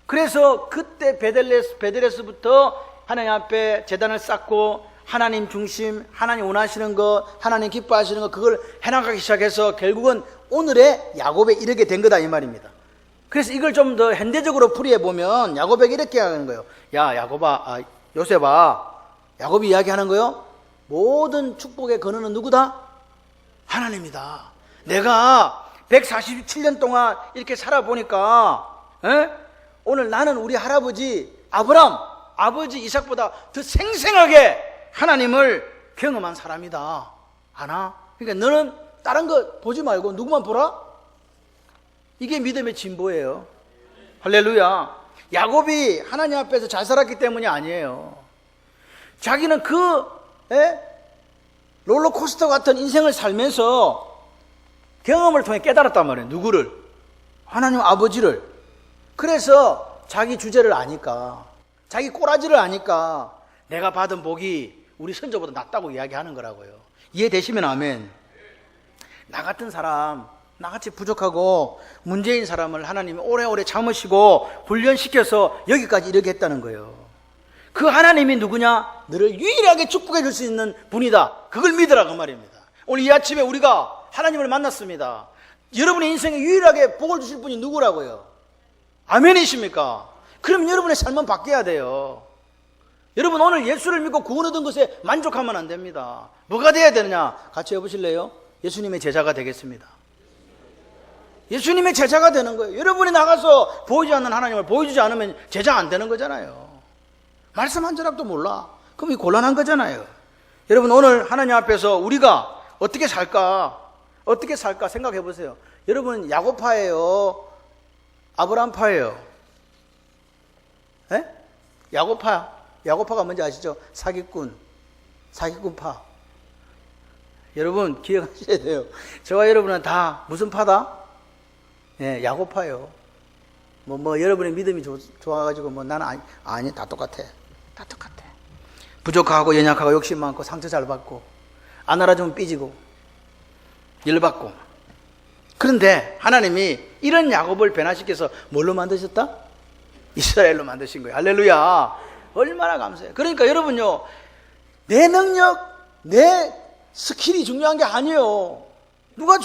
그래서 그때 베델에서부터 하나님 앞에 제단을 쌓고 하나님 중심, 하나님 원하시는 것, 하나님 기뻐하시는 것 그걸 해나가기 시작해서 결국은 오늘의 야곱에 이르게 된 거다 이 말입니다. 그래서 이걸 좀 더 현대적으로 풀이해 보면 야곱에게 이렇게 하는 거예요. 야, 야곱아, 요셉아, 야곱이 이야기하는 거요. 모든 축복의 근원은 누구다? 하나님이다. 내가 147년 동안 이렇게 살아보니까 오늘 나는 우리 할아버지 아브람, 아버지 이삭보다 더 생생하게 하나님을 경험한 사람이다. 하나? 그러니까 너는 다른 거 보지 말고 누구만 보라? 이게 믿음의 진보예요. 할렐루야. 야곱이 하나님 앞에서 잘 살았기 때문이 아니에요. 자기는 롤러코스터 같은 인생을 살면서 경험을 통해 깨달았단 말이에요. 누구를? 하나님 아버지를. 그래서 자기 주제를 아니까, 자기 꼬라지를 아니까 내가 받은 복이 우리 선조보다 낫다고 이야기하는 거라고요. 이해되시면 아멘. 나 같은 사람, 나같이 부족하고 문제인 사람을 하나님이 오래오래 참으시고 훈련시켜서 여기까지 이르게 했다는 거예요. 그 하나님이 누구냐? 너를 유일하게 축복해 줄 수 있는 분이다. 그걸 믿으라 그 말입니다. 오늘 이 아침에 우리가 하나님을 만났습니다. 여러분의 인생에 유일하게 복을 주실 분이 누구라고요? 아멘이십니까? 그럼 여러분의 삶은 바뀌어야 돼요. 여러분 오늘 예수를 믿고 구원 얻은 것에 만족하면 안 됩니다. 뭐가 돼야 되느냐? 같이 해보실래요? 예수님의 제자가 되겠습니다. 예수님의 제자가 되는 거예요. 여러분이 나가서 보이지 않는 하나님을 보여주지 않으면 제자 안 되는 거잖아요. 말씀 한 절합도 몰라. 그럼 이 곤란한 거잖아요. 여러분 오늘 하나님 앞에서 우리가 어떻게 살까? 어떻게 살까 생각해 보세요. 여러분 야곱파예요? 아브람파예요? 야곱파가 뭔지 아시죠? 사기꾼파. 여러분 기억하셔야 돼요. 저와 여러분은 다 무슨 파다? 야곱파요. 여러분의 믿음이 좋아가지고 나는 아니 다 똑같아. 부족하고 연약하고 욕심 많고 상처 잘 받고 안 알아주면 삐지고 열받고. 그런데 하나님이 이런 야곱을 변화시켜서 뭘로 만드셨다? 이스라엘로 만드신 거예요. 할렐루야. 얼마나 감사해요. 그러니까 여러분요, 내 능력, 내 스킬이 중요한 게 아니에요. 뭐가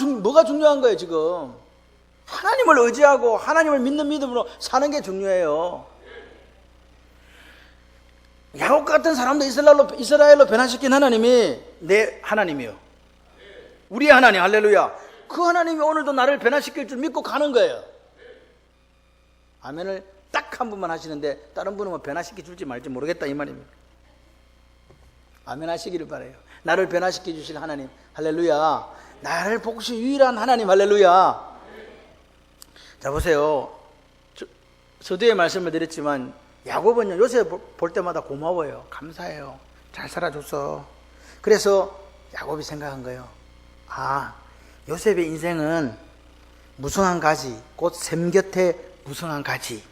중요한 거예요 지금? 하나님을 의지하고 하나님을 믿는 믿음으로 사는 게 중요해요. 야곱 같은 사람도 이스라엘로 변화시킨 하나님이 내 하나님이요. 우리의 하나님. 할렐루야. 그 하나님이 오늘도 나를 변화시킬 줄 믿고 가는 거예요. 아멘을 딱 한 분만 하시는데 다른 분은 변화시켜 줄지 말지 모르겠다 이 말입니다. 아멘 하시기를 바라요. 나를 변화시켜 주실 하나님. 할렐루야. 나를 복시 유일한 하나님. 할렐루야. 자 보세요. 서두에 말씀을 드렸지만 야곱은요 요셉 볼 때마다 고마워요. 감사해요. 잘 살아줬어. 그래서 야곱이 생각한 거예요. 요셉의 인생은 무성한 가지, 곧 샘 곁에 무성한 가지.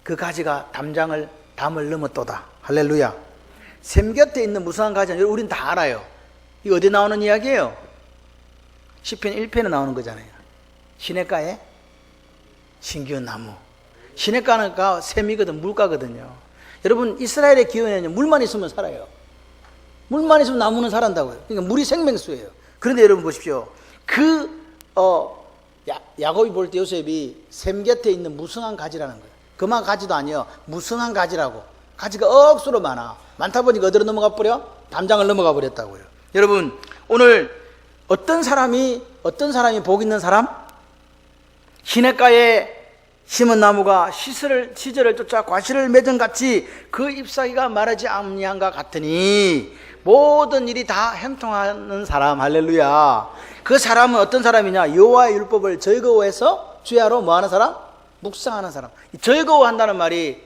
그 가지가 담을 넘었도다. 할렐루야. 샘 곁에 있는 무성한 가지는 우린 다 알아요. 이거 어디 나오는 이야기예요? 시편 1편에 나오는 거잖아요. 시냇가에 신기한 나무. 시냇가가 샘이거든, 물가거든요. 여러분 이스라엘의 기원에는 물만 있으면 살아요. 물만 있으면 나무는 살아난다고요. 그러니까 물이 생명수예요. 그런데 여러분 보십시오. 야곱이 볼 때 요셉이 샘 곁에 있는 무성한 가지라는 거예요. 그만 가지도 아니에요. 무성한 가지라고. 가지가 억수로 많다 보니까 어디로 넘어가 버려? 담장을 넘어가 버렸다고요. 여러분 오늘 어떤 사람이 복 있는 사람? 시냇가에 심은 나무가 시절을 쫓아 과실을 맺은 같이 그 잎사귀가 마르지 아니한가 같으니 모든 일이 다 형통하는 사람. 할렐루야. 그 사람은 어떤 사람이냐? 여호와의 율법을 즐거워해서 주야로 뭐하는 사람? 묵상하는 사람. 즐거워한다는 말이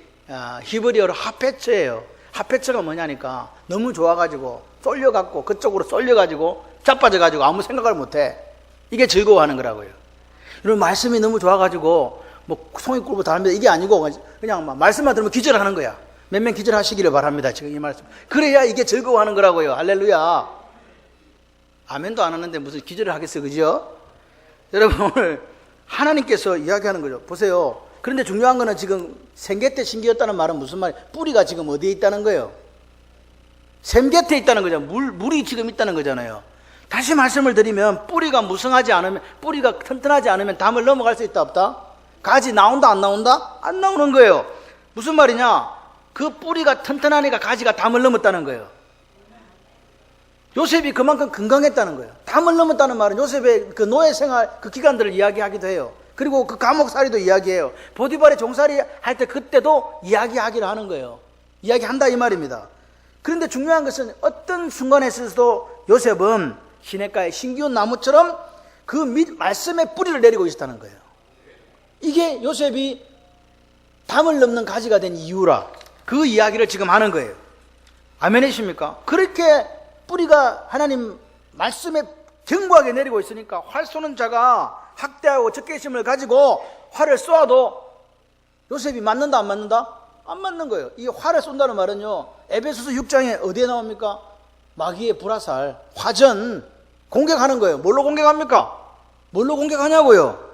히브리어로 하페츠예요. 하페츠가 뭐냐니까 너무 좋아가지고 쏠려갖고 그쪽으로 쏠려가지고 자빠져가지고 아무 생각을 못해. 이게 즐거워하는 거라고요. 여러분 말씀이 너무 좋아가지고 송이 꿀고 다닙니다. 이게 아니고 그냥 말씀만 들으면 기절하는 거야. 몇 명 기절하시기를 바랍니다. 지금 이 말씀. 그래야 이게 즐거워하는 거라고요. 할렐루야. 아멘도 안 하는데 무슨 기절을 하겠어요. 그죠? 여러분 오늘 하나님께서 이야기하는 거죠. 보세요. 그런데 중요한 거는 지금 생계 신기였다는 말은 무슨 말이에요? 뿌리가 지금 어디에 있다는 거예요? 샘 곁에 있다는 거죠. 물이 지금 있다는 거잖아요. 다시 말씀을 드리면 뿌리가 무성하지 않으면, 뿌리가 튼튼하지 않으면 담을 넘어갈 수 있다 없다? 가지 나온다 안 나온다? 안 나오는 거예요. 무슨 말이냐? 그 뿌리가 튼튼하니까 가지가 담을 넘었다는 거예요. 요셉이 그만큼 건강했다는 거예요. 담을 넘었다는 말은 요셉의 그 노예 생활 그 기간들을 이야기하기도 해요. 그리고 그 감옥살이도 이야기해요. 보디발의 종살이 할 때 그때도 이야기하기를 하는 거예요. 이야기한다 이 말입니다. 그런데 중요한 것은 어떤 순간에 있어서도 요셉은 시냇가의 신기운 나무처럼 그 말씀의 뿌리를 내리고 있었다는 거예요. 이게 요셉이 담을 넘는 가지가 된 이유라. 그 이야기를 지금 하는 거예요. 아멘이십니까? 그렇게 뿌리가 하나님 말씀에 견고하게 내리고 있으니까 활 쏘는 자가 학대하고 적개심을 가지고 활을 쏘아도 요셉이 맞는다 안 맞는다? 안 맞는 거예요. 이 활을 쏜다는 말은요, 에베소서 6장에 어디에 나옵니까? 마귀의 불화살, 화전 공격하는 거예요. 뭘로 공격합니까? 뭘로 공격하냐고요?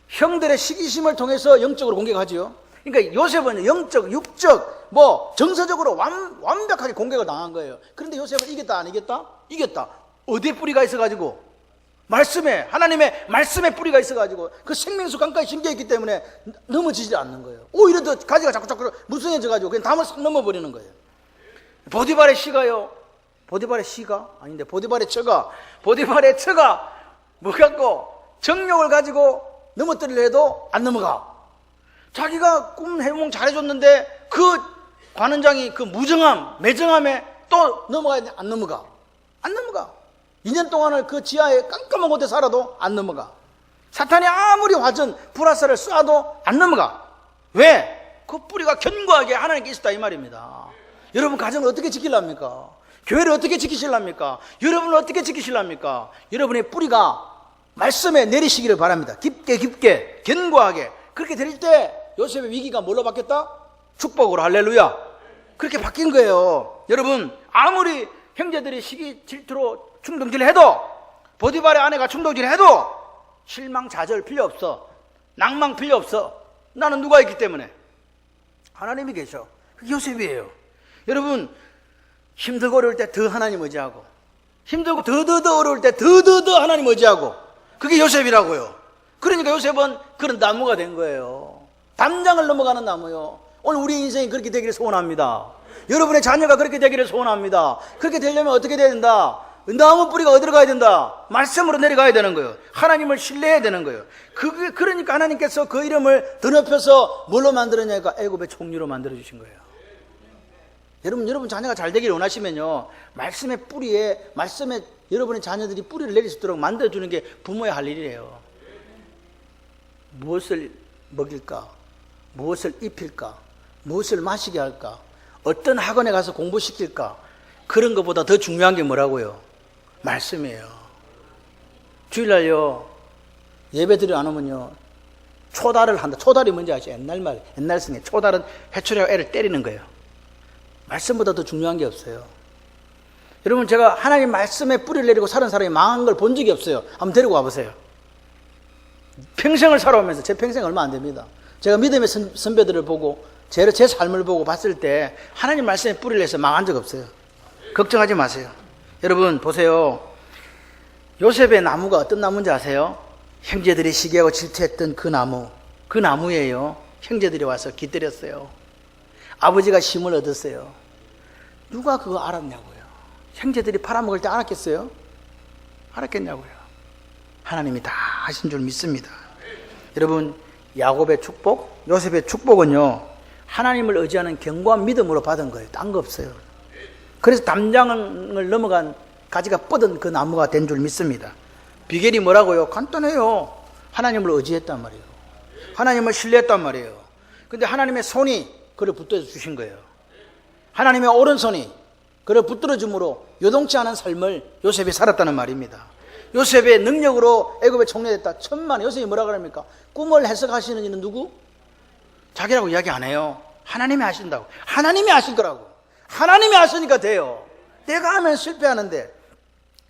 형들의 시기심을 통해서 영적으로 공격하지요. 그러니까 요셉은 영적, 육적, 정서적으로 완벽하게 공격을 당한 거예요. 그런데 요셉은 이겼다 안 이겼다? 이겼다. 어디에 뿌리가 있어가지고? 말씀에, 하나님의 말씀에 뿌리가 있어가지고 그 생명수 강가에 심겨있기 때문에 넘어지지 않는 거예요. 오히려 더 가지가 자꾸 무성해져가지고 그냥 담을 싹 넘어버리는 거예요. 보디발의 시가요. 보디발의 시가? 아닌데 보디발의 처가 뭐 갖고 정욕을 가지고 넘어뜨리려 해도 안 넘어가. 자기가 꿈 해몽 잘해줬는데 그 관원장이 그 무정함, 매정함에 또 넘어가야 돼. 안 넘어가. 2년 동안을 그 지하에 깜깜한 곳에 살아도 안 넘어가. 사탄이 아무리 화전, 불화살을 쏴도 안 넘어가. 왜? 그 뿌리가 견고하게 하나님께 있었다 이 말입니다. 여러분 가정을 어떻게 지키려합니까? 교회를 어떻게 지키실랍니까? 여러분을 어떻게 지키실랍니까? 여러분의 뿌리가 말씀에 내리시기를 바랍니다. 깊게 견고하게. 그렇게 될 때 요셉의 위기가 뭘로 바뀌었다? 축복으로. 할렐루야. 그렇게 바뀐 거예요. 여러분 아무리 형제들이 시기 질투로 충동질 해도, 보디발의 아내가 충동질 해도 실망 좌절 필요 없어. 낭망 필요 없어. 나는 누가 있기 때문에? 하나님이 계셔. 그게 요셉이에요. 여러분 힘들고 어려울 때 더 하나님 의지하고, 힘들고 더 어려울 때 더 하나님 의지하고, 그게 요셉이라고요. 그러니까 요셉은 그런 나무가 된 거예요. 담장을 넘어가는 나무요. 오늘 우리 인생이 그렇게 되기를 소원합니다. 여러분의 자녀가 그렇게 되기를 소원합니다. 그렇게 되려면 어떻게 돼야 된다? 나무 뿌리가 어디로 가야 된다? 말씀으로 내려가야 되는 거예요. 하나님을 신뢰해야 되는 거예요. 그러니까 하나님께서 그 이름을 더 높여서 뭘로 만들었냐니까 애굽의 총리로 만들어 주신 거예요. 여러분 자녀가 잘 되기를 원하시면요, 말씀의 뿌리에, 말씀에 여러분의 자녀들이 뿌리를 내릴 수 있도록 만들어주는 게 부모의 할 일이에요. 무엇을 먹일까? 무엇을 입힐까? 무엇을 마시게 할까? 어떤 학원에 가서 공부시킬까? 그런 것보다 더 중요한 게 뭐라고요? 말씀이에요. 주일날요, 예배드려 안 오면요, 초달을 한다. 초달이 뭔지 아시죠? 옛날 성에 초달은 회초리하고 애를 때리는 거예요. 말씀보다 더 중요한 게 없어요. 여러분 제가 하나님 말씀에 뿌리를 내리고 사는 사람이 망한 걸 본 적이 없어요. 한번 데리고 와보세요. 평생을 살아오면서, 제 평생 얼마 안 됩니다. 제가 믿음의 선배들을 보고 제 삶을 보고 봤을 때 하나님 말씀에 뿌리를 내서 망한 적 없어요. 걱정하지 마세요. 여러분 보세요. 요셉의 나무가 어떤 나무인지 아세요? 형제들이 시기하고 질투했던 그 나무예요. 형제들이 와서 깃들였어요. 아버지가 힘을 얻었어요. 누가 그거 알았냐고요? 형제들이 팔아먹을 때 알았겠어요? 알았겠냐고요? 하나님이 다 하신 줄 믿습니다. 여러분 야곱의 축복, 요셉의 축복은요, 하나님을 의지하는 견고한 믿음으로 받은 거예요. 딴 거 없어요. 그래서 담장을 넘어간 가지가 뻗은 그 나무가 된 줄 믿습니다. 비결이 뭐라고요? 간단해요. 하나님을 의지했단 말이에요. 하나님을 신뢰했단 말이에요. 근데 하나님의 손이 그를 붙들어 주신 거예요. 하나님의 오른손이 그를 붙들어 줌으로 요동치 않은 삶을 요셉이 살았다는 말입니다. 요셉의 능력으로 애굽에 총리됐다. 천만. 요셉이 뭐라 그럽니까? 꿈을 해석하시는 이는 누구? 자기라고 이야기 안 해요. 하나님이 하신다고. 하나님이 하실 거라고. 하나님이 하시니까 돼요. 내가 하면 실패하는데.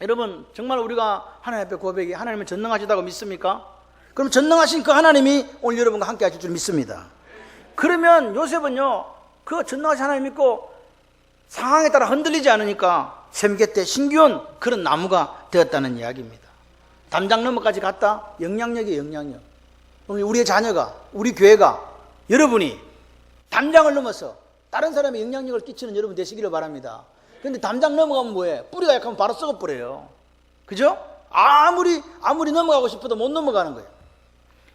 여러분 정말 우리가 하나님 앞에 고백이, 하나님은 전능하시다고 믿습니까? 그럼 전능하신 그 하나님이 오늘 여러분과 함께 하실 줄 믿습니다. 그러면 요셉은요, 그 전능하신 하나님 믿고 상황에 따라 흔들리지 않으니까 샘곁에 신기한 그런 나무가 되었다는 이야기입니다. 담장 너머까지 갔다? 영향력이에요. 영향력. 우리의 자녀가, 우리 교회가, 여러분이 담장을 넘어서 다른 사람의 영향력을 끼치는 여러분 되시기를 바랍니다. 그런데 담장 넘어가면 뭐해? 뿌리가 약하면 바로 썩어버려요. 그죠? 아무리 넘어가고 싶어도 못 넘어가는 거예요.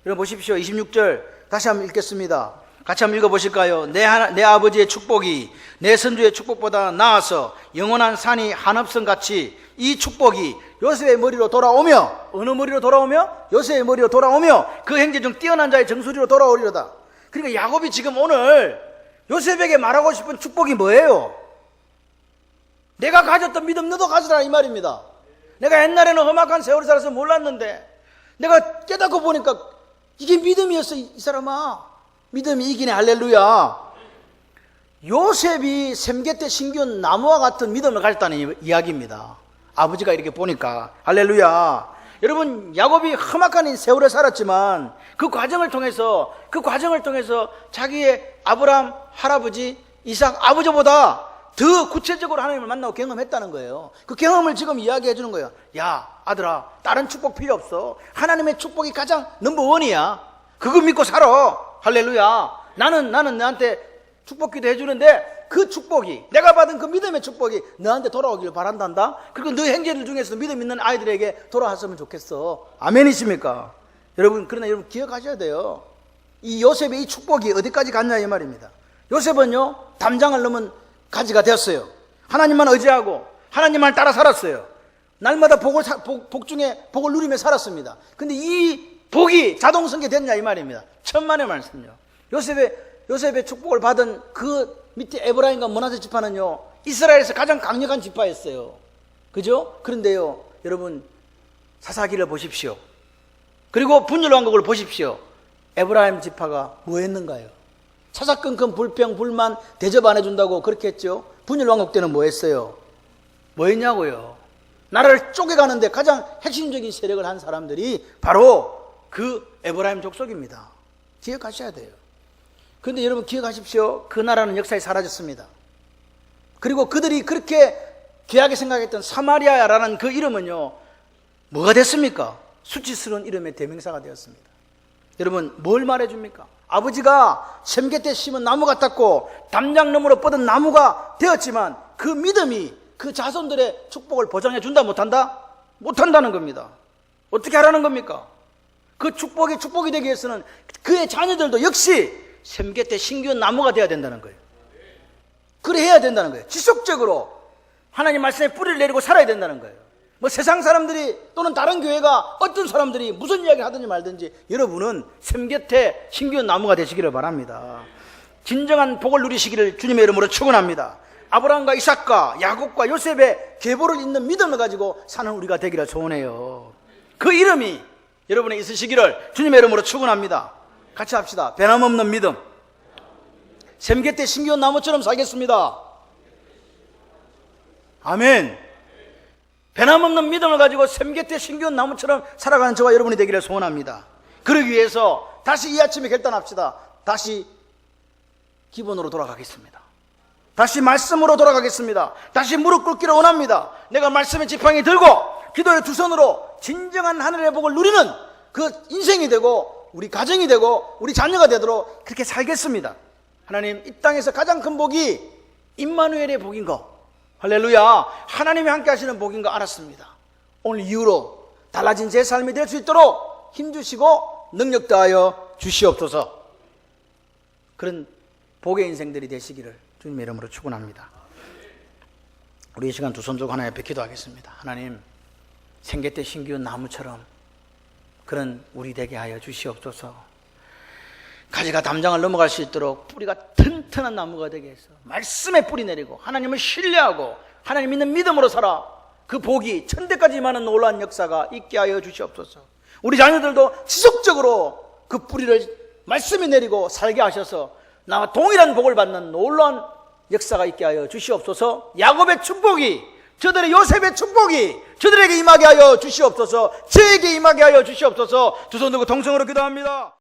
여러분 보십시오. 26절 다시 한번 읽겠습니다. 같이 한번 읽어보실까요? 내 아버지의 축복이 내 선주의 축복보다 나아서 영원한 산이 한없성 같이 이 축복이 요셉의 머리로 돌아오며, 어느 머리로 돌아오며? 요셉의 머리로 돌아오며 그 행제 중 뛰어난 자의 정수리로 돌아오리로다. 그러니까 야곱이 지금 오늘 요셉에게 말하고 싶은 축복이 뭐예요? 내가 가졌던 믿음 너도 가져라 이 말입니다. 내가 옛날에는 험악한 세월을 살아서 몰랐는데 내가 깨닫고 보니까 이게 믿음이었어. 이 사람아, 믿음이 이기네. 할렐루야. 요셉이 샘갰대 심기운 나무와 같은 믿음을 가졌다는 이야기입니다. 아버지가 이렇게 보니까. 할렐루야. 여러분, 야곱이 험악한 세월을 살았지만 그 과정을 통해서 자기의 아브라함 할아버지 이삭 아버지보다 더 구체적으로 하나님을 만나고 경험했다는 거예요. 그 경험을 지금 이야기해 주는 거예요. 야, 아들아, 다른 축복 필요 없어. 하나님의 축복이 가장 넘버원이야. 그거 믿고 살아. 할렐루야. 나는 너한테 축복 기도해 주는데 그 축복이, 내가 받은 그 믿음의 축복이 너한테 돌아오기를 바란단다. 그리고 너 형제들 중에서 믿음 있는 아이들에게 돌아왔으면 좋겠어. 아멘이십니까? 그러나 여러분 기억하셔야 돼요. 이 요셉의 이 축복이 어디까지 갔냐 이 말입니다. 요셉은요, 담장을 넘은 가지가 되었어요. 하나님만 의지하고 하나님만 따라 살았어요. 날마다 복 중에 복을 누리며 살았습니다. 근데 이 복이 자동 성취됐냐 이 말입니다. 천만의 말씀요. 요셉의 축복을 받은 그 밑에 에브라임과 므낫세 지파는요, 이스라엘에서 가장 강력한 지파였어요. 그죠? 그런데요, 여러분 사사기를 보십시오. 그리고 분열왕국을 보십시오. 에브라임 지파가 뭐 했는가요? 사사건건 불평 불만 대접 안 해준다고 그렇게 했죠. 분열왕국 때는 뭐 했어요? 뭐 했냐고요? 나라를 쪼개가는데 가장 핵심적인 세력을 한 사람들이 바로 그 에브라임 족속입니다. 기억하셔야 돼요. 그런데 여러분 기억하십시오. 그 나라는 역사에 사라졌습니다. 그리고 그들이 그렇게 귀하게 생각했던 사마리아라는 그 이름은요, 뭐가 됐습니까? 수치스러운 이름의 대명사가 되었습니다. 여러분 뭘 말해줍니까? 아버지가 샘갰대 심은 나무 같았고 담장 너머로 뻗은 나무가 되었지만 그 믿음이 그 자손들의 축복을 보장해 준다 못한다? 못한다는 겁니다. 어떻게 하라는 겁니까? 그 축복이 되기 위해서는 그의 자녀들도 역시 샘갰대 심기운 나무가 되어야 된다는 거예요. 그래 해야 된다는 거예요. 지속적으로 하나님 말씀에 뿌리를 내리고 살아야 된다는 거예요. 뭐 세상 사람들이 또는 다른 교회가 어떤 사람들이 무슨 이야기를 하든지 말든지 여러분은 샘갰대 심기운 나무가 되시기를 바랍니다. 진정한 복을 누리시기를 주님의 이름으로 축원합니다. 아브라함과 이삭과 야곱과 요셉의 계보를 잇는 믿음을 가지고 사는 우리가 되기를 소원해요. 그 이름이 여러분의 있으시기를 주님의 이름으로 축원합니다. 같이 합시다. 변함없는 믿음. 샘갰대 심기운 나무처럼 살겠습니다. 아멘. 변함없는 믿음을 가지고 샘갰대 심기운 나무처럼 살아가는 저와 여러분이 되기를 소원합니다. 그러기 위해서 다시 이 아침에 결단합시다. 다시 기본으로 돌아가겠습니다. 다시 말씀으로 돌아가겠습니다. 다시 무릎 꿇기를 원합니다. 내가 말씀의 지팡이 들고 기도의 두 손으로 진정한 하늘의 복을 누리는 그 인생이 되고 우리 가정이 되고 우리 자녀가 되도록 그렇게 살겠습니다. 하나님, 이 땅에서 가장 큰 복이 임마누엘의 복인 거, 할렐루야, 하나님이 함께 하시는 복인 거 알았습니다. 오늘 이후로 달라진 제 삶이 될 수 있도록 힘주시고 능력 다하여 주시옵소서. 그런 복의 인생들이 되시기를 주님의 이름으로 축원합니다. 우리 이 시간 두 손 들고 하나님 앞에 기도하겠습니다. 하나님, 샘갰대 심기운 나무처럼 그런 우리 되게 하여 주시옵소서. 가지가 담장을 넘어갈 수 있도록 뿌리가 튼튼한 나무가 되게 해서 말씀에 뿌리 내리고 하나님을 신뢰하고 하나님 믿는 믿음으로 살아 그 복이 천대까지 많은 놀라운 역사가 있게 하여 주시옵소서. 우리 자녀들도 지속적으로 그 뿌리를 말씀에 내리고 살게 하셔서 나와 동일한 복을 받는 놀라운 역사가 있게 하여 주시옵소서. 야곱의 축복이, 저들의 요셉의 축복이 저들에게 임하게 하여 주시옵소서. 저에게 임하게 하여 주시옵소서. 두 손 들고 동성으로 기도합니다.